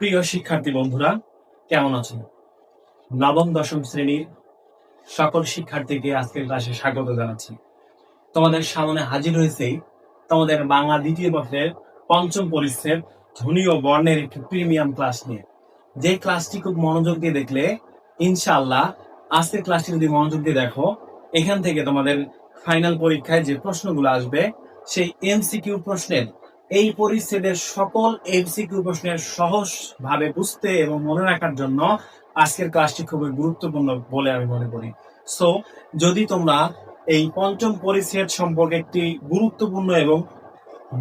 প্রিয় শিক্ষার্থী বন্ধুরা, কেমন আছেন? নবম দশম শ্রেণীর সকল শিক্ষার্থীকে আজকের ক্লাসে স্বাগত জানাচ্ছি। তোমাদের সামনে হাজির হয়েছে তোমাদের বাংলা দ্বিতীয় পত্রের পঞ্চম পরিচ্ছেদ ধ্বনি ও বর্ণের একটি প্রিমিয়াম ক্লাস নিয়ে। যে ক্লাসটি খুব মনোযোগ দিয়ে দেখলে ইনশাআল্লাহ, আজকের ক্লাসটি যদি মনোযোগ দিয়ে দেখো, এখান থেকে তোমাদের ফাইনাল পরীক্ষায় যে প্রশ্নগুলো আসবে সেই এমসিকিউ প্রশ্নের এই পরিচ্ছেদের সকল এমসিকিউ প্রশ্নের সহজভাবে বুঝতে এবং মনে রাখার জন্য আজকের ক্লাসটি খুবই গুরুত্বপূর্ণ বলে আমি মনে করি। সো যদি তোমরা এই পঞ্চম পরিচ্ছেদ সম্পর্কে একটি গুরুত্বপূর্ণ এবং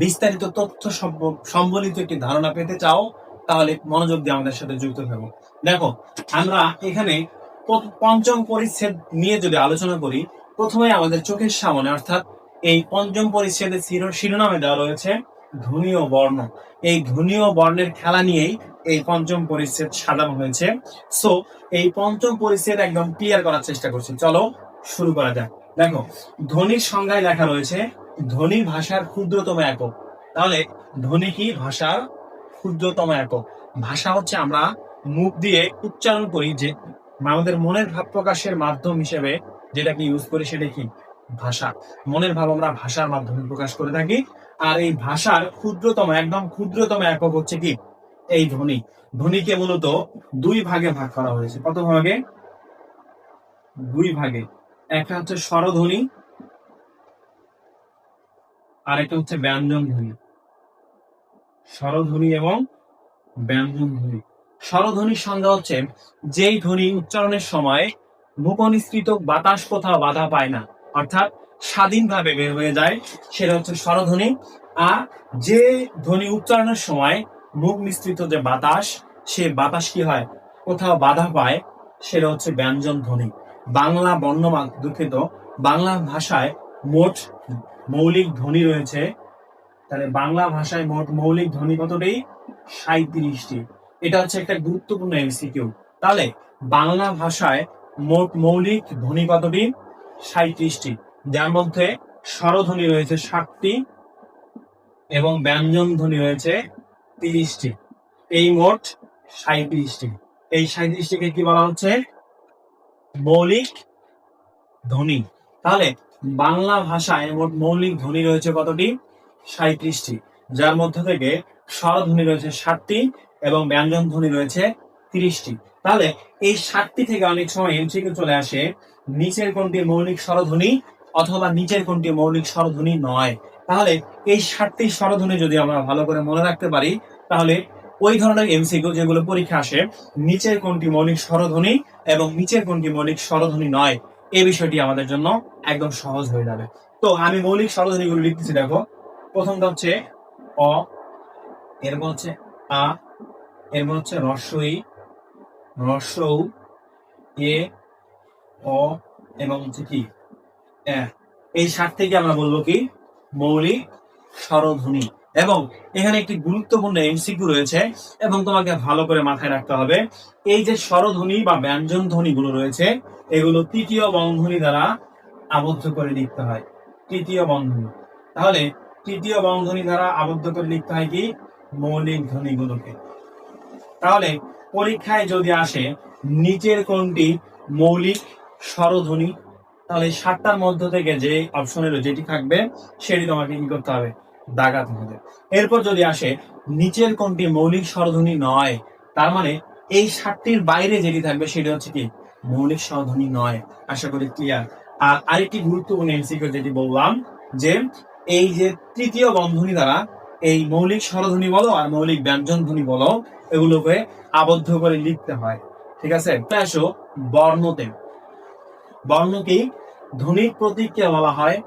বিস্তারিত তথ্য সম্বলিত একটি ধারণা পেতে চাও, তাহলে মনোযোগ দিয়ে আমাদের সাথে যুক্ত থাকো। দেখো, আমরা এখানে পঞ্চম পরিচ্ছেদ নিয়ে যদি আলোচনা করি, প্রথমে আমাদের চোখের সামনে অর্থাৎ এই পঞ্চম পরিচ্ছেদের শিরোনামে দেওয়া রয়েছে ধ্বনি ও বর্ণ। এই ধ্বনি ও বর্ণের খেলা নিয়েই এই পঞ্চম পরিচ্ছেদ সাজানো হয়েছে। সো এই পঞ্চম পরিচ্ছেদ একদম ক্লিয়ার করার চেষ্টা করছি। চলো শুরু করা যাক। দেখো, ধ্বনির সংজ্ঞায় লেখা রয়েছে ধ্বনি ভাষার ক্ষুদ্রতম একক। তাহলে ধ্বনি কি? ভাষার ক্ষুদ্রতম একক। ভাষা হচ্ছে আমরা মুখ দিয়ে উচ্চারণ করি, যে আমাদের মনের ভাব প্রকাশের মাধ্যম হিসেবে যেটাকে ইউজ করি সেটা কি? ভাষা। মনের ভাব আমরা ভাষার মাধ্যমে প্রকাশ করে থাকি। আর এই ভাষার ক্ষুদ্রতম, একদম ক্ষুদ্রতম একক হচ্ছে কি? এই ধ্বনি। ধ্বনিকে মূলত দুই ভাগে ভাগ করা হয়েছে। কত ভাগে? দুই ভাগে। একটা হচ্ছে স্বরধ্বনি, আর একটা হচ্ছে ব্যঞ্জন ধ্বনি। স্বরধ্বনি এবং ব্যঞ্জন ধ্বনি। স্বরধ্বনির সংজ্ঞা হচ্ছে যেই ধ্বনি উচ্চারণের সময় মুখনিসৃত বাতাস কোথাও বাধা পায় না, অর্থাৎ স্বাধীনভাবে বের হয়ে যায়, সেটা হচ্ছে স্বরধ্বনি। আর যে ধ্বনি উচ্চারণের সময় মুখ নিঃসৃত যে বাতাস, সে বাতাস কি হয়? কোথাও বাধা পায়, সেটা হচ্ছে ব্যঞ্জন ধ্বনি। বাংলা বর্ণমালা, দুঃখিত, বাংলা ভাষায় মোট মৌলিক ধ্বনি রয়েছে। তাহলে বাংলা ভাষায় মোট মৌলিক ধ্বনি কতটি? 37টি। এটা হচ্ছে একটা গুরুত্বপূর্ণ এমসিকিউ। তাহলে বাংলা ভাষায় মোট মৌলিক ধ্বনি কতটি? 37টি, যার মধ্যে স্বরধ্বনি রয়েছে 7টি এবং ব্যঞ্জন ধ্বনি রয়েছে 30টি। এই মোট 37টি। এই 37টিকে কি বলা হচ্ছে? মৌলিক ধ্বনি। তাহলে বাংলা ভাষায় মোট মৌলিক ধ্বনি রয়েছে কতটি? 37টি, যার মধ্যে থেকে স্বরধ্বনি রয়েছে 7টি এবং ব্যঞ্জন ধ্বনি রয়েছে 30টি। তাহলে এই 7টি থেকে অনেক সময় এমসিকিউ চলে আসে, নিচের কোনটি মৌলিক স্বরধ্বনি অথবা নিচের কোনটি মৌলিক স্বরধ্বনি নয়। তাহলে এই 7টি স্বরধ্বনি যদি আমরা ভালো করে মনে রাখতে পারি, তাহলে ওই ধরনের এমসিকিউ যেগুলো পরীক্ষা আসে, নিচের কোনটি মৌলিক স্বরধ্বনি এবং নিচের কোনটি মৌলিক স্বরধ্বনি নয়, এই বিষয়টি আমাদের জন্য একদম সহজ হয়ে যাবে। তো আমি মৌলিক স্বরধ্বনিগুলো লিখতেছি। দেখো, প্রথমটা হচ্ছে অ, এরপর হচ্ছে আ, এরপর হচ্ছে রস্বই, রস্বউ, এ, অ এবং হচ্ছে কি এ। এই 7 থেকে আমরা বলবো কি? মৌলিক স্বরধ্বনি। এবং এখানে একটি গুরুত্বপূর্ণ এমসিকিউ রয়েছে এবং তোমাকে ভালো করে মাথায় রাখতে হবে, এই যে স্বরধ্বনি বা ব্যঞ্জন ধ্বনিগুলো রয়েছে, এগুলো তৃতীয় বন্ধনী দ্বারা আবদ্ধ করে লিখতে হয়। তৃতীয় বন্ধনী। তাহলে তৃতীয় বন্ধনী দ্বারা আবদ্ধ করে লিখতে হয় কি? মৌলিক ধ্বনিগুলোকে। তাহলে পরীক্ষায় যদি আসে নিচের কোনটি মৌলিক স্বরধ্বনি, তাহলে 7টার মধ্য থেকে যে অপশনের যেটি থাকবে সেটি তোমাকে কি করতে হবে? দাগাতে হবে। এরপর যদি আসে নিচের কোনটি মৌলিক স্বরধ্বনি নয়, তার মানে এই 7টির বাইরে যেটি থাকবে সেটি হচ্ছে কি? মৌলিক স্বরধ্বনি নয়। আশা করি ক্লিয়ার। আর আরেকটি গুরুত্বপূর্ণ এমসিকিউ যেটি বললাম, যে এই যে তৃতীয় বন্ধনী দ্বারা এই মৌলিক স্বরধ্বনি বলো আর মৌলিক ব্যঞ্জন ধ্বনি বলো, এগুলোকে আবদ্ধ করে লিখতে হয়। ঠিক আছে? আসো বর্ণতে। বর্ণ কি? ধ্বনির প্রতীককে বলা হয়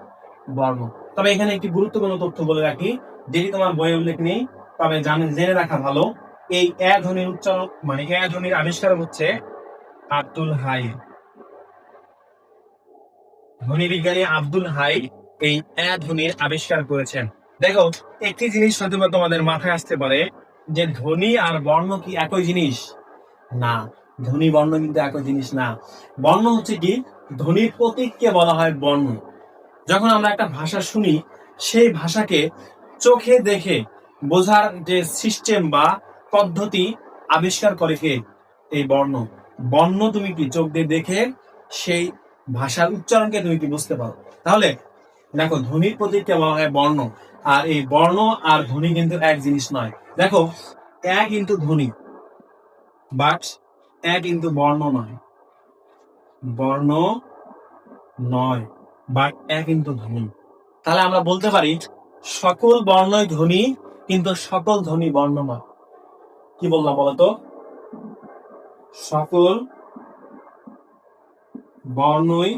বর্ণ। তবে এখানে একটি গুরুত্বপূর্ণ তথ্য বলে রাখি, যেটি তোমার বইয়ে উল্লেখ নেই, তবে জেনে রাখা ভালো। এই এ ধ্বনির উচ্চারণ, মানে এ ধ্বনির আবিষ্কার হচ্ছে আব্দুল হাই। ধ্বনি বিজ্ঞানী আব্দুল হাই এই এ ধ্বনির আবিষ্কার করেছেন। দেখো, একটি জিনিস হয়তো তোমাদের মাথায় আসতে পারে যে ধ্বনি আর বর্ণ কি একই জিনিস? না, ধ্বনি বর্ণ কিন্তু একই জিনিস না। বর্ণ হচ্ছে কি? ধ্বনির প্রতীককে বলা হয় বর্ণ। যখন আমরা একটা ভাষা শুনি, সেই ভাষাকে চোখে দেখে বোঝার যে সিস্টেম বা পদ্ধতি, আবিষ্কার করে কে? এই বর্ণ। বর্ণ তুমি কি চোখ দিয়ে দেখে সেই ভাষার উচ্চারণকে তুমি কি বুঝতে পারো। তাহলে দেখো ধ্বনির প্রতীককে বলা হয় বর্ণ, আর এই বর্ণ আর ধ্বনি কিন্তু এক জিনিস নয়। দেখো এ কিন্তু ধ্বনি, বাট এ কিন্তু বর্ণ নয়, বর্ণ নয়, বাট এ কিন্তু ধ্বনি। তাহলে আমরা বলতে পারি সকল বর্ণই ধ্বনি, কিন্তু সকল ধ্বনি বর্ণ নয়। কি বললাম বলতো? সকল বর্ণই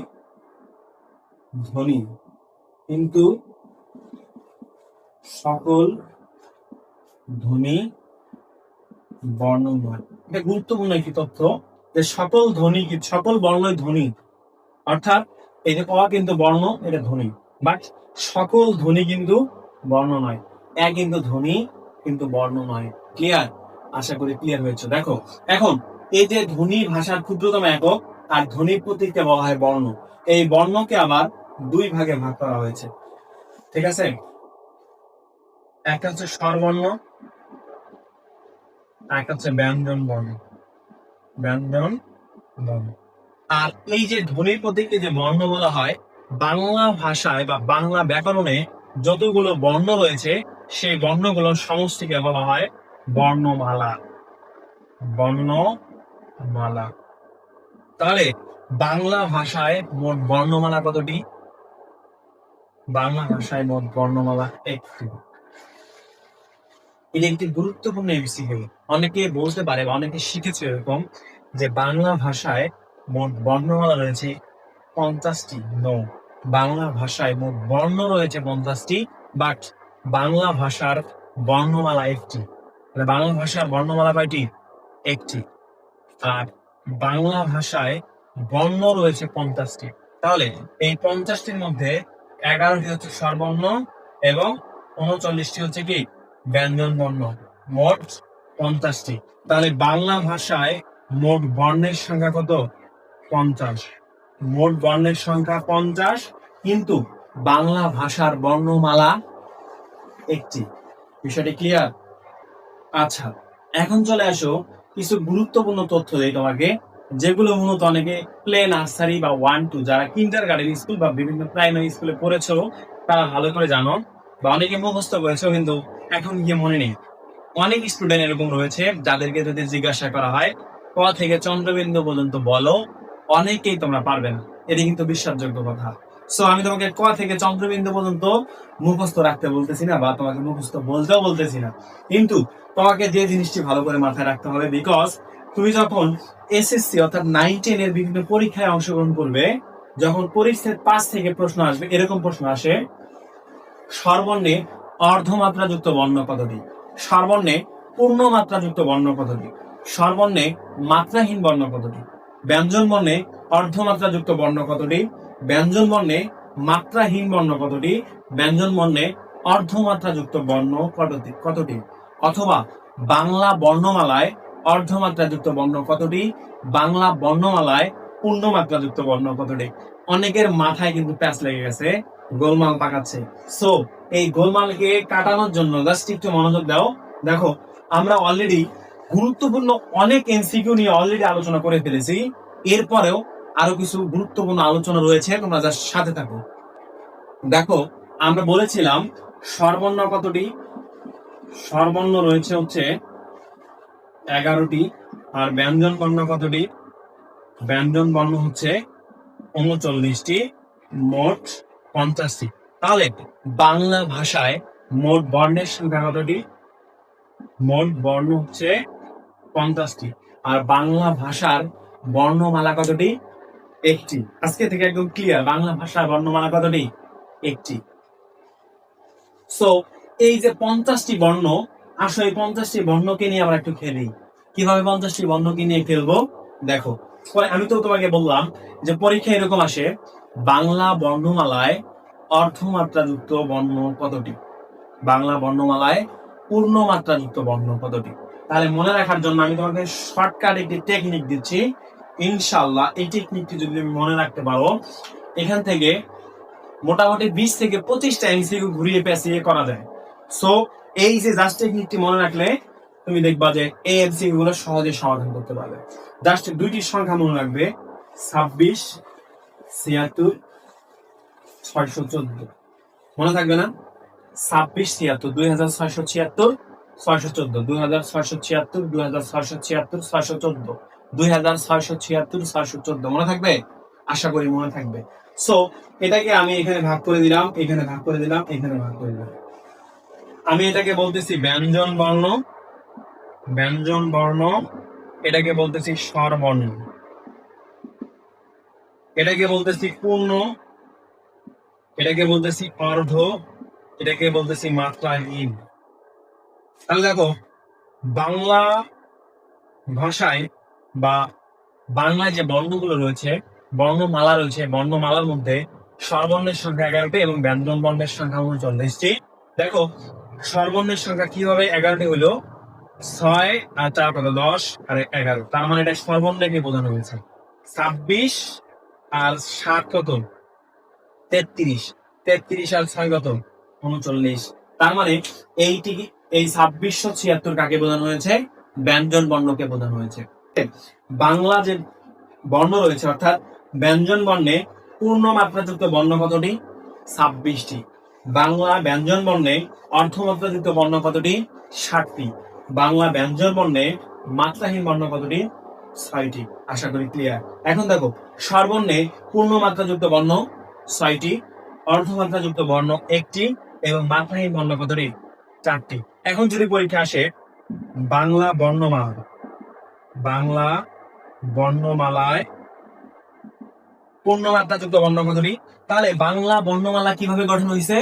ধ্বনি, কিন্তু সকল ধ্বনি বর্ণ নয়। এটা গুরুত্বপূর্ণ একটি তথ্য যে সকল ধ্বনি, সকল বর্ণই ধ্বনি, অর্থাৎ এই যে অ কিন্তু বর্ণ, এটা ধ্বনি, বাট সকল ধ্বনি কিন্তু বর্ণ নয়। এ কিন্তু ধ্বনি, কিন্তু বর্ণ নয়। ক্লিয়ার? আশা করি ক্লিয়ার হয়েছে। দেখো এখন এই যে ধ্বনি ভাষার ক্ষুদ্রতম একক আর ধ্বনির প্রতীককে বলা হয় বর্ণ। এই বর্ণকে আবার দুই ভাগে ভাগ করা হয়েছে, ঠিক আছে? একটা হচ্ছে স্বরবর্ণ, একটা হচ্ছে ব্যঞ্জন বর্ণ। ব্যঞ্জন বর্ণ। আর এই যে ধ্বনির প্রতীককে যে বর্ণ বলা হয়, বাংলা ভাষায় বা বাংলা ব্যাকরণে যতগুলো বর্ণ রয়েছে সেই বর্ণগুলোর সমষ্টিকে বলা হয় বর্ণমালা। বর্ণমালা। তাহলে বাংলা ভাষায় মোট বর্ণমালা কতটি? বাংলা ভাষায় মোট বর্ণমালা একটি। এটা একটি গুরুত্বপূর্ণ এমসিকিউ। অনেকে বলতে পারে বা অনেকে শিখেছে এরকম যে বাংলা ভাষায় মোট বর্ণমালা রয়েছে 50টি। নো, বাংলা ভাষায় মোট বর্ণ রয়েছে 50টি, বাট বাংলা ভাষার বর্ণমালা একটি। বাংলা ভাষার বর্ণমালা কয়টি? একটি। আর বাংলা ভাষায় বর্ণ রয়েছে 50টি। তাহলে এই 50টির মধ্যে 11টি হচ্ছে স্বরবর্ণ এবং 39টি হচ্ছে কি ব্যঞ্জন বর্ণ, মোট 50টি। তাহলে বাংলা ভাষায় মোট বর্ণের সংখ্যা কত? 50। মোট বর্ণের সংখ্যা 50, কিন্তু বাংলা ভাষার বর্ণমালা একটি। বিষয়টি ক্লিয়ার? আচ্ছা, এখন চলে আসো কিছু গুরুত্বপূর্ণ তথ্য দেই তোমাকে, যেগুলো মূলত অনেকে প্লে নার্সারি বা 1-2 যারা কিন্ডারগার্টেন স্কুল বা বিভিন্ন প্রাইমারি স্কুলে পড়েছো তারা ভালো করে জানো, বা অনেকে মুখস্থ করেছো কিন্তু এখন গিয়ে মনে নেই। অনেক স্টুডেন্ট এরকম রয়েছে যাদেরকে যদি জিজ্ঞাসা করা হয় ক থেকে চন্দ্রবিন্দু পর্যন্ত বলো, অনেকেই তোমরা পারবে না। এটি কিন্তু বিশ্বাসযোগ্য কথা। সো আমি তোমাকে ক থেকে চন্দ্রবিন্দু পর্যন্ত মুখস্থ রাখতে বলতেছি না, বা তোমাকে মুখস্থ বলতেও বলতেছি না, কিন্তু তোমাকে যে জিনিসটি ভালো করে মাথায় রাখতে হবে, বিকজ তুমি যখন এসএসসি অর্থাৎ 9-10 এর বিভিন্ন পরীক্ষায় অংশগ্রহণ করবে, যখন পরীক্ষার 5 থেকে প্রশ্ন আসবে, এরকম প্রশ্ন আসে স্বরবর্ণে অর্ধমাত্রাযুক্ত বর্ণ কতটি, স্বরবর্ণে পূর্ণমাত্রাযুক্ত বর্ণ কতটি, স্বরবর্ণে মাত্রাহীন বর্ণ কতটি, ব্যঞ্জন বর্ণে অর্ধমাত্রাযুক্ত বর্ণ কতটি, ব্যঞ্জন বর্ণে মাত্রাহীন বর্ণ কতটি, ব্যঞ্জন বর্ণে অর্ধমাত্রাযুক্ত বর্ণ কতটি, অথবা বাংলা বর্ণমালায় অর্ধমাত্রাযুক্ত বর্ণ কতটি, বাংলা বর্ণমালায় পূর্ণমাত্রাযুক্ত বর্ণ কতটি। অনেকের মাথায় কিন্তু প্যাচ লেগে গেছে, গোলমাল পাকাচ্ছে। সো এই গোলমালকে কাটানোর জন্য জাস্ট একটু মনোযোগ দাও। দেখো আমরা অলরেডি গুরুত্বপূর্ণ অনেক এমসিকিউ নিয়ে অলরেডি আলোচনা করে ফেলেছি, এরপরেও আরো কিছু গুরুত্বপূর্ণ আলোচনা রয়েছে, তোমরা জাস্ট সাথে থাকো। দেখো আমরা বলেছিলাম স্বরবর্ণ কতটি, স্বরবর্ণ রয়েছে হচ্ছে 11টি, আর ব্যঞ্জন বর্ণ কতটি, ব্যঞ্জন বর্ণ হচ্ছে 39টি, মোট 50টি। তাহলে বাংলা ভাষায় মোট বর্ণের সংখ্যা কতটি? মোট বর্ণ হচ্ছে 50টি। আর বাংলা ভাষার বর্ণমালা কতটি? একটি। আজকে থেকে একদম ক্লিয়ার, বাংলা ভাষার বর্ণমালা কতটি? একটি। সো এই যে 50টি বর্ণ, আসলে এই 50টি বর্ণকে নিয়ে আমরা একটু খেলি। কিভাবে 50টি বর্ণকে নিয়ে খেলবো দেখো। আমি তো তোমাকে বললাম যে পরীক্ষা এরকম আসে, বাংলা বর্ণমালায় অর্ধমাত্রাযুক্ত বর্ণ কতটি, বাংলা বর্ণমালায় পূর্ণমাত্রাযুক্ত বর্ণ কতটি। তাহলে মনে রাখার জন্য আমি তোমাকে শর্টকাট একটি টেকনিক দিচ্ছি, ইনশাআল্লাহ এই টেকনিকটি যদি তুমি মনে রাখতে পারো, এখান থেকে মোটামুটি 20 থেকে 25টা এমসিকিউ ঘুরিয়ে পেঁচিয়ে করা যায়। সো এই যে জাস্ট টেকনিকটি মনে রাখলে তুমি দেখবা যে এই এমসিকিউ গুলো সহজে সমাধান করতে পারবে। জাস্ট দুইটি সংখ্যা মনে রাখবে, 26, 76, 614। মনে থাকবে না? 26, 76, 2676, 614, 2676, 2676, 614, 2676, 614। মনে থাকবে? আশা করি মনে থাকবে। সো এটাকে আমি এখানে ভাগ করে দিলাম, এখানে ভাগ করে দিলাম, এখানে ভাগ করে দিলাম। আমি এটাকে বলতেছি ব্যঞ্জন বর্ণ, ব্যঞ্জন বর্ণ, এটাকে বলতেছি স্বরবর্ণ, এটাকে বলতেছি পূর্ণ, এটাকে বলতেছি অর্ধ, এটাকে বলতেছি মাত্রাহীন। তাহলে দেখো, বাংলা ভাষায় বা বাংলায় যে বর্ণগুলো রয়েছে, বর্ণমালা রয়েছে, বর্ণমালার মধ্যে স্বরবর্ণের সংখ্যা 11টি এবং ব্যঞ্জন বর্ণের সংখ্যা 39টি। দেখো, স্বরবর্ণের সংখ্যা কিভাবে 11টি হলো? 6 আর 4 কত? 10 আর 11। তার মানে এটা স্বরবর্ণকে বোঝানো হয়েছে। 26 আর 7 কত? 33। 33 আর 6 কত? 39। তার মানে এই 2676 কাকে বোঝানো হয়েছে? ব্যঞ্জন বর্ণকে বোঝানো হয়েছে। বাংলা যে বর্ণ রয়েছে, অর্থাৎ ব্যঞ্জন বর্ণে পূর্ণ মাত্রাযুক্ত বর্ণ কতটি? 26টি। বাংলা ব্যঞ্জন বর্ণে অর্ধমাত্রাযুক্ত বর্ণ কতটি? 60টি। বাংলা ব্যঞ্জন বর্ণে মাত্রাহীন বর্ণ কতটি? 6টি। আশা করি ক্লিয়ার। এখন দেখো, স্বরবর্ণে পূর্ণ মাত্রাযুক্ত বর্ণ 6টি, অর্ধমাত্রাযুক্ত বর্ণ 1টি এবং মাত্রাহীন বর্ণ কতটি? 4টি। এখন যদি পরীক্ষা আসে বাংলা বর্ণমালা, বাংলা বর্ণমালায় পূর্ণমাত্রাযুক্ত বর্ণ কতটি? তাহলে বাংলা বর্ণমালা কিভাবে গঠন হয়েছে?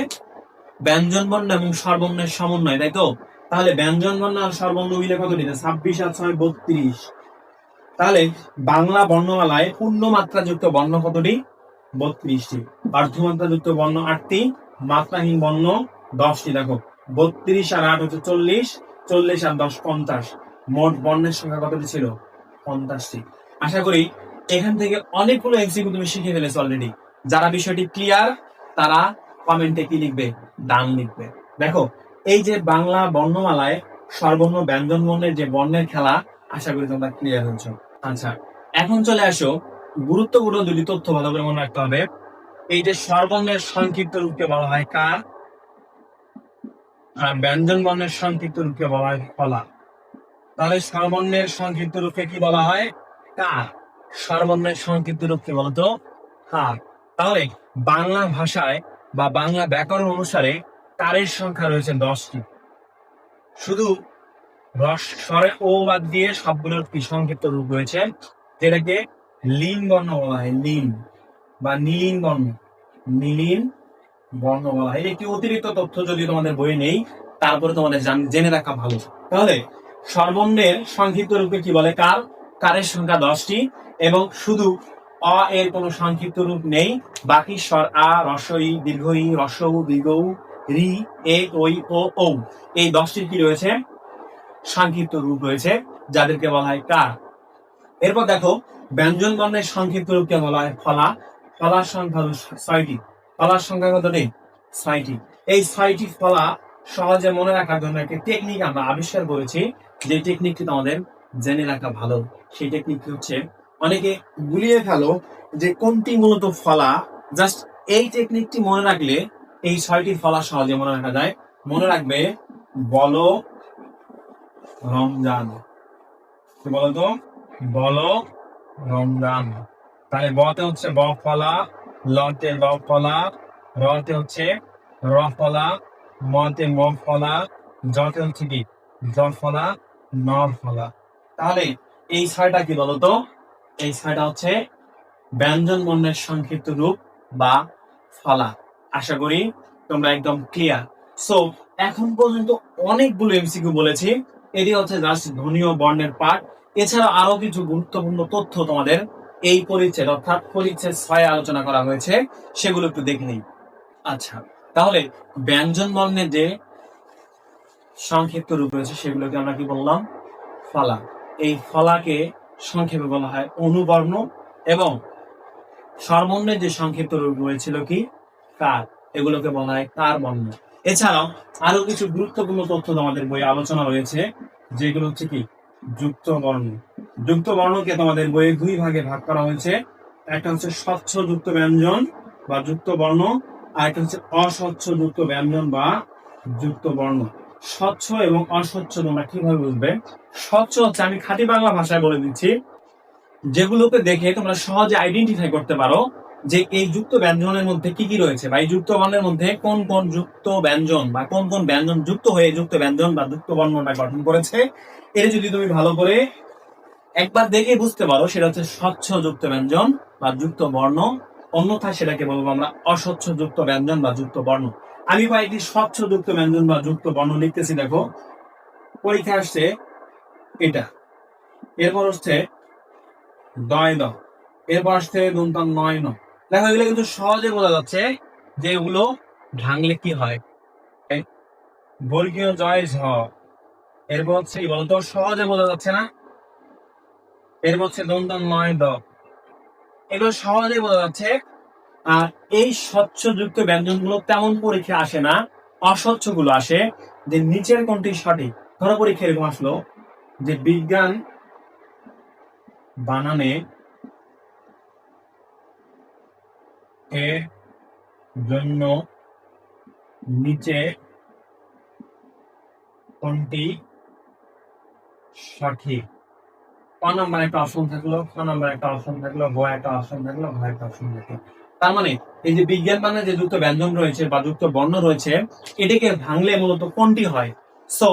ব্যঞ্জন বর্ণ এবং স্বরবর্ণের সমন্বয়, তাই তো? তাহলে ব্যঞ্জন বর্ণ আর স্বরবর্ণ মিলে কতটি? 26 আর 6 32। তাহলে বাংলা বর্ণমালায় পূর্ণমাত্রাযুক্ত বর্ণ কতটি? 32টি। অর্ধমাত্রাযুক্ত বর্ণ 8টি, মাত্রাহীন বর্ণ 10টি। দেখো, 32 আর 8 হচ্ছে 40, 40 আর 10 50। মোট বর্ণের সংখ্যা কতটি ছিল? 50টি। আশা করি এখান থেকে অনেকগুলো এমসিকিউ তুমি শিখে ফেলেছো অলরেডি। যারা বিষয়টি ক্লিয়ার তারা কমেন্টে কি লিখবে? ডান লিখবে। দেখো, এই যে বাংলা বর্ণমালায় স্বরবর্ণ ব্যঞ্জন বর্ণের যে বর্ণের খেলা, আশা করি তোমরা ক্লিয়ার হয়েছো। আচ্ছা, এখন চলে আসো, গুরুত্বপূর্ণ দুটি তথ্য ভালো করে মনে রাখতে হবে। এই যে স্বরবর্ণের সংক্ষিপ্ত রূপকে বলা হয় কার, আর ব্যঞ্জন বর্ণের সংক্ষিপ্ত রূপকে বলা হয় ফলা। তাহলে স্বরবর্ণের সংক্ষিপ্ত রূপকে কি বলা হয়? কার। স্বরবর্ণের সংক্ষিপ্ত রূপকে বলতো কার। তাহলে বাংলা ভাষায় বা বাংলা ব্যাকরণ অনুসারে কারের সংখ্যা রয়েছে 10টি। শুধু স্বরে ও বাদ দিয়ে সবগুলোর কি সংক্ষিপ্ত রূপ রয়েছে, যেটাকে লীন বর্ণ বলা হয়, লীন বা নীলিন বর্ণ, নীলিন বর্ণ বলা হয়। একটি অতিরিক্ত তথ্য যদি তোমাদের বই নেই, তারপরে তোমাদের জেনে রাখা ভালো। তাহলে স্বরবর্ণের সংক্ষিপ্ত রূপে কি বলে? কার। কারের সংখ্যা 10টি এবং শুধু অ এর কোনো সংক্ষিপ্ত রূপ নেই। বাকি স্বর আ, রস্বই, দীর্ঘই, রস্বউ, দীর্ঘউ, রি, এ, ওই, ও, ঔ, এই 10টির কি রয়েছে? সংক্ষিপ্ত রূপ রয়েছে, যাদেরকে বলা হয় কার। এরপর দেখো, ব্যঞ্জন বর্ণের সংক্ষিপ্ত রূপকে বলা হয় ফলা। ফলার সংখ্যা 6টি। ফলার সংখ্যা কতটি? 6টি। এই 6টি ফলা সহজে মনে রাখার জন্য একটি টেকনিক আমরা আবিষ্কার করেছি, যে টেকনিকটি তোমাদের জেনে রাখা ভালো। সেই টেকনিকটি হচ্ছে, অনেকে গুলিয়ে ফেলো যে কোনটি মূলত ফলা। জাস্ট এই টেকনিকটি মনে রাখলে এই 6টি ফলা সহজে মনে রাখা যায়। মনে রাখবে, বলো রমজান। কি বলতো? বলো রমজান। তাহলে বতে হচ্ছে ব ফলা, লতে ল ফলা, রতে হচ্ছে র ফলা, মতে ম ফলা, জতে হচ্ছে কি? জ ফলা, ন ফলা। তাহলে এই 6টা কি বলতো? এই 6টা হচ্ছে ব্যঞ্জন বর্ণের সংক্ষিপ্ত রূপ বা ফলা। আশা করি তোমরা একদম ক্লিয়ার। সো এখন পর্যন্ত অনেকগুলো এমসিকিউ বলেছি, এটি হচ্ছে জাস্ট ধ্বনি ও বর্ণের পাঠ। এছাড়া আরো কিছু গুরুত্বপূর্ণ তথ্য তোমাদের এই পরিচ্ছেদ, অর্থাৎ পরিচ্ছেদ 6 আলোচনা করা হয়েছে, সেগুলো একটু দেখে নিই। আচ্ছা, তাহলে ব্যঞ্জন বর্ণের যে সংক্ষিপ্ত রূপ রয়েছে সেগুলোকে আমরা কি বললাম? ফলা। এই ফলাকে সংক্ষেপে বলা হয় অনুবর্ণ এবং স্বরবর্ণের যে সংক্ষিপ্ত রূপ রয়েছিল কি? কার। এগুলোকে বলা হয় কার বর্ণ। এছাড়াও আরো কিছু গুরুত্বপূর্ণ তথ্য তোমাদের বই আলোচনা রয়েছে, যেগুলো হচ্ছে কি যুক্ত বর্ণ। যুক্ত বর্ণকে তোমাদের বইয়ে দুই ভাগে ভাগ করা হয়েছে, একটা হচ্ছে স্বচ্ছ যুক্ত ব্যঞ্জন বা যুক্ত বর্ণ, আর একটা হচ্ছে অস্বচ্ছ যুক্ত ব্যঞ্জন বা যুক্ত বর্ণ। স্বচ্ছ এবং অস্বচ্ছ তোমরা কিভাবে বুঝবে? স্বচ্ছ হচ্ছে, আমি খাঁটি বাংলা ভাষায় বলে দিচ্ছি, যেগুলোকে দেখে তোমরা সহজে আইডেন্টিফাই করতে পারো যে এই যুক্ত ব্যঞ্জনের মধ্যে কি কি রয়েছে, বা এই যুক্ত বর্ণের মধ্যে কোন কোন যুক্ত ব্যঞ্জন বা কোন কোন ব্যঞ্জন যুক্ত হয়ে যুক্ত ব্যঞ্জন বা যুক্ত বর্ণটা গঠন করেছে। এটা যদি তুমি ভালো করে একবার দেখে বুঝতে পারো, সেটা হচ্ছে স্বচ্ছ যুক্ত ব্যঞ্জন বা যুক্ত বর্ণ, অন্যথায় সেটাকে বলবো আমরা অস্বচ্ছ যুক্ত ব্যঞ্জন বা যুক্ত বর্ণ। আমি কয়েকটি স্বচ্ছ যুক্ত ব্যঞ্জন বা যুক্ত বর্ণ লিখতেছি, দেখো পরীক্ষা আসছে এটা, এরপর হচ্ছে দয় দ, এরপর আসছে দন্তান নয় ন। দেখো এগুলো কিন্তু সহজে বোঝা যাচ্ছে যে এগুলো ভাঙলে কি হয়। বর্গীয় জয় ঝ, এরপর হচ্ছে কি বলতো, সহজে বোঝা যাচ্ছে না। এরপর হচ্ছে দন্তান নয় দ, এগুলো সহজে বোঝা যাচ্ছে। আর এই স্বচ্ছ যুক্ত ব্যঞ্জন গুলো তেমন পরীক্ষা আসে না, অস্বচ্ছ গুলো আসে। যে নিচের কোনটি সঠিক, ধরো পরীক্ষা এরকম আসলো যে বিজ্ঞান বানানে এর জন্য নিচে কোনটি সঠিক? ক নাম্বার একটা অপশন থাকলো, খ নাম্বার একটা অপশন থাকলো, গ একটা অপশন থাকলো, ঘ একটা অপশন থাকলো। তার মানে এই যে বিজ্ঞান মানে যে যুক্ত ব্যঞ্জন রয়েছে বা যুক্ত বর্ণ রয়েছে, এটাকে ভাঙলে মূলত কোনটি হয়? সো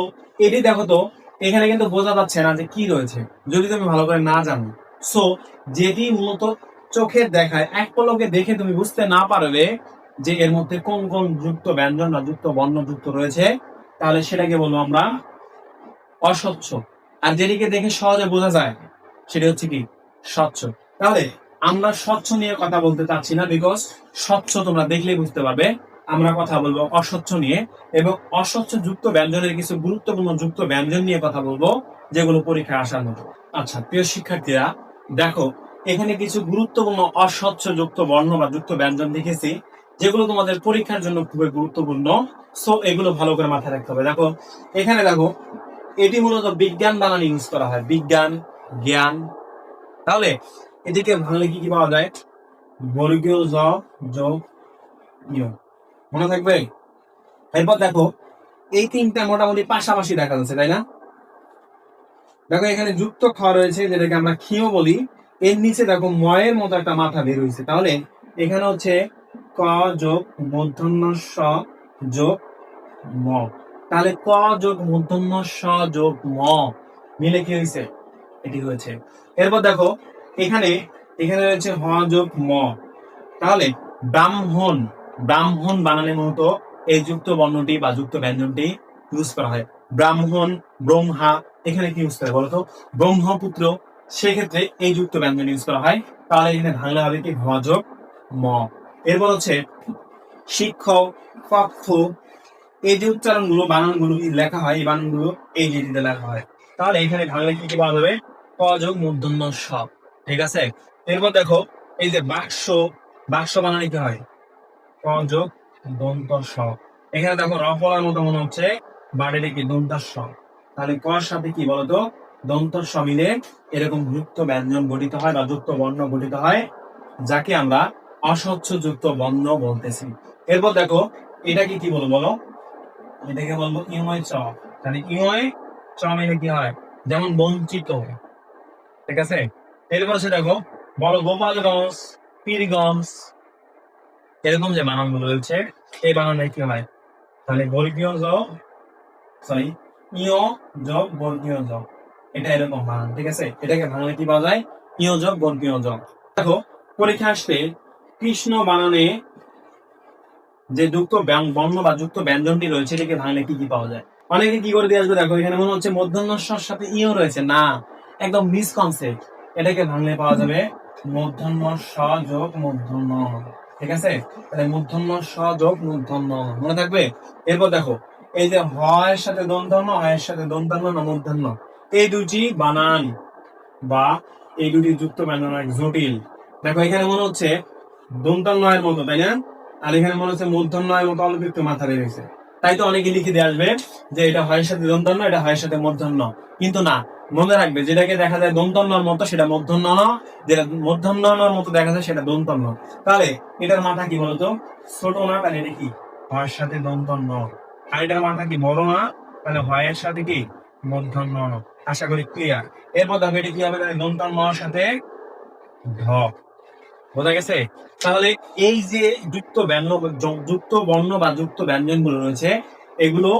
এটি দেখো তো, এখানে কিন্তু বোঝা যাচ্ছে না যে কি রয়েছে যদি তুমি ভালো করে না জানো। সো যেটি মূলত চোখের দেখায়, এক পলকে দেখে তুমি বুঝতে না পারবে যে এর মধ্যে কোন কোন যুক্ত ব্যঞ্জন বা যুক্ত বর্ণ যুক্ত রয়েছে, তাহলে সেটাকে বলবো আমরা অস্বচ্ছ। আর যেটিকে দেখে সহজে বোঝা যায় সেটা হচ্ছে কি স্বচ্ছ। তাহলে আমরা স্বচ্ছ নিয়ে কথা বলতে চাচ্ছি না, বিকজ স্বচ্ছ তোমরা দেখলেই বুঝতে পারবে। আমরা কথা বলবো অস্বচ্ছ নিয়ে, এবং অস্বচ্ছ যুক্ত ব্যঞ্জনের কিছু গুরুত্বপূর্ণ যুক্ত ব্যঞ্জন নিয়ে কথা বলবো, যেগুলো পরীক্ষায় আসার মতো। আচ্ছা প্রিয় শিক্ষার্থীরা, দেখো এখানে কিছু গুরুত্বপূর্ণ অস্বচ্ছ যুক্ত বর্ণ বা যুক্ত ব্যঞ্জন দেখেছি, যেগুলো তোমাদের পরীক্ষার জন্য খুবই গুরুত্বপূর্ণ। সো এগুলো ভালো করে মাথায় রাখতে হবে। দেখো এখানে দেখো, এটি মূলত বিজ্ঞান বানানে ইউজ করা হয়, বিজ্ঞান, জ্ঞান। তাহলে এদিকে ভাঙলে কি কি পাওয়া যায়? বর্গীয় জ যোগ ইয়, মনে থাকবে? এরপর দেখো এই তিনটা মোটামুটি পাশাপাশি দেখা যাচ্ছে, তাই না? দেখো এখানে যুক্ত খ রয়েছে, যেটাকে আমরা ক্ষীয় বলি। এর নিচে দেখো ময়ের মতো একটা মাথা বের হয়েছে। তাহলে এখানে হচ্ছে ক যোগ মূর্ধন্য স যোগ ম। তাহলে ক যোগ মূর্ধন্য স যোগ ম মিলে কি হয়েছে? এটি হয়েছে। এরপর দেখো এখানে এখানে রয়েছে হ যোগ ম। তাহলে ব্রাহ্মণ, ব্রাহ্মণ বানানে মূলত এই যুক্ত বর্ণটি বা যুক্ত ব্যঞ্জনটি ইউজ করা হয়। ব্রাহ্মণ, ব্রহ্মা, এখানে কি ইউজ করে বলতো? ব্রহ্মপুত্র, সেক্ষেত্রে এই যুক্ত ব্যঞ্জন ইউজ করা হয়। তাহলে এখানে ভাঙলে হবে কি হ যোগ ম। এরপর হচ্ছে শিক্ষক, পক্ষ, এই যে উচ্চারণগুলো বানানগুলো লেখা হয়, এই বানানগুলো এই যে লেখা হয়। তাহলে এখানে ভাঙলে কি কি পাওয়া যাবে? ক যোগ মূর্ধন্য স। ঠিক আছে। এরপর দেখো এই যে বাক্স, বাক্স বানানে কি হয়? ক যোগ দন্ত স। এখানে দেখো র ফলার মতো মনে হচ্ছে, বাড়িতে কি দন্তার স। তাহলে কর সাথে কি বলতো? দন্তর স মিলে এরকম যুক্ত ব্যঞ্জন গঠিত হয় বা যুক্ত বর্ণ গঠিত হয়, যাকে আমরা অস্বচ্ছ যুক্ত বর্ণ বলতেছি। এরপর দেখো এটাকে কি বলবো বলো? এটাকে বলবো ইময় চ। তাহলে ইময় চ মিলে কি হয়? যেমন বঞ্চিত, ঠিক আছে। এরপর হচ্ছে দেখো বলো গোপালগঞ্জ, পীরগঞ্জ, এরকম যে বানান গুলো রয়েছে, এই বানানে কি হয়? তাহলে বর্গীয় জ, সরি ইয় যোগ বর্গীয় জ, এটা এরকম বানান, ঠিক আছে। এটাকে ভাঙলে কি পাওয়া যায়? ইয় যোগ বর্গীয় জ। দেখো পরীক্ষা আসবে কৃষ্ণ বানানে যে যুক্ত বর্ণ বা যুক্ত ব্যঞ্জনটি রয়েছে, এটাকে ভাঙলে কি কি পাওয়া যায়? অনেকে কি করে দিয়ে আসবে, দেখো এখানে মনে হচ্ছে মূর্ধন্য ষর সাথে ইও রয়েছে, না, একদম মিসকনসেপ্ট। এটাকে ভাঙলে পাওয়া যাবে মূর্ধন্য স যোগ মূর্ধন্য, ঠিক আছে। তাহলে মূর্ধন্য স যোগ মূর্ধন্য, মনে থাকবে। এরপর দেখো এই যে হ এর সাথে দন্তান্ন, হ এর সাথে দন্তান্ন না মূর্ধন্য, এই দুটি বানান বা এই দুটি যুক্ত ব্যঞ্জন অনেক জটিল। দেখো এখানে মনে হচ্ছে দন্তান্ন এর মতো, তাই না? আর এখানে মনে হচ্ছে মূর্ধন্য এর মতো অল্প একটু মাথা বেরিয়েছে। তাই তো অনেকে লিখে দিয়ে আসবে যে এটা হয়ের সাথে দন্তন্য, এটা হয়ের সাথে মূর্ধন্য, কিন্তু না, মনে রাখবে যেটাকে দেখা যায় দন্তন্যর মতো সেটা মূর্ধন্য ন, যেটা মূর্ধন্যর মতো দেখা যায় সেটা দন্তন্য। তাহলে এটার মাথা কি বলতো, ছোট না, তাহলে এটা কি হয়ের সাথে দন্তন্য। আর এটার মাথা কি বড় না, তাহলে হয়ের সাথে কি মূর্ধন্য ন। আশা করি ক্লিয়ার। এরপর দেখো এটা কি হবে, দন্তন্যর সাথে ধ। বোঝা গেছে? তাহলে এই যে যুক্ত ব্যঞ্জন, যুক্ত বর্ণ বা যুক্ত ব্যঞ্জন গুলো রয়েছে, এগুলো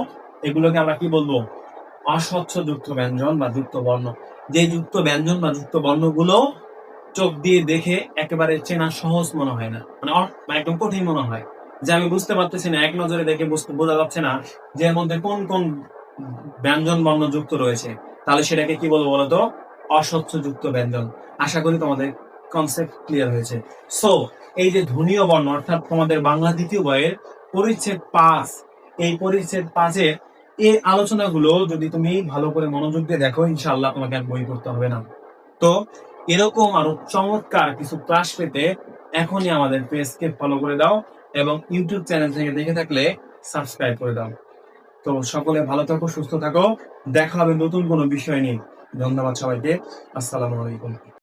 এগুলোকে আমরা কি বলবো, অস্বচ্ছ যুক্ত ব্যঞ্জন বা যুক্ত বর্ণ। যে যুক্ত ব্যঞ্জন বা যুক্ত বর্ণগুলো চোখ দিয়ে দেখে একেবারে চেনা সহজ মনে হয় না, মানে একদম কঠিন মনে হয়, যে আমি বুঝতে পারতেছি না, এক নজরে দেখে বোঝা যাচ্ছে না যে এর মধ্যে কোন কোন ব্যঞ্জন বর্ণ যুক্ত রয়েছে, তাহলে সেটাকে কি বলবো বলতো, অস্বচ্ছ যুক্ত ব্যঞ্জন। আশা করি তোমাদের কনসেপ্ট ক্লিয়ার হয়েছে। সো এই যে ধ্বনীয় বর্ণ, অর্থাৎ তোমাদের বাংলা দ্বিতীয় বইয়ের পরিচ্ছেদ 5, এই পরিচ্ছেদ 5-এর এই আলোচনাগুলো যদি তুমি ভালো করে মনোযোগ দিয়ে দেখো, ইনশাআল্লাহ তোমাকে আর বই পড়তে হবে না। তো এরকম আরো চমৎকার কিছু ক্লাস পেতে এখনই আমাদের পেজকে ফলো করে দাও, এবং ইউটিউব চ্যানেল থেকে দেখে থাকলে সাবস্ক্রাইব করে দাও। তো সকলে ভালো থাকো, সুস্থ থাকো, দেখা হবে নতুন কোনো বিষয় নিয়ে। ধন্যবাদ সবাইকে। আসসালামু আলাইকুম।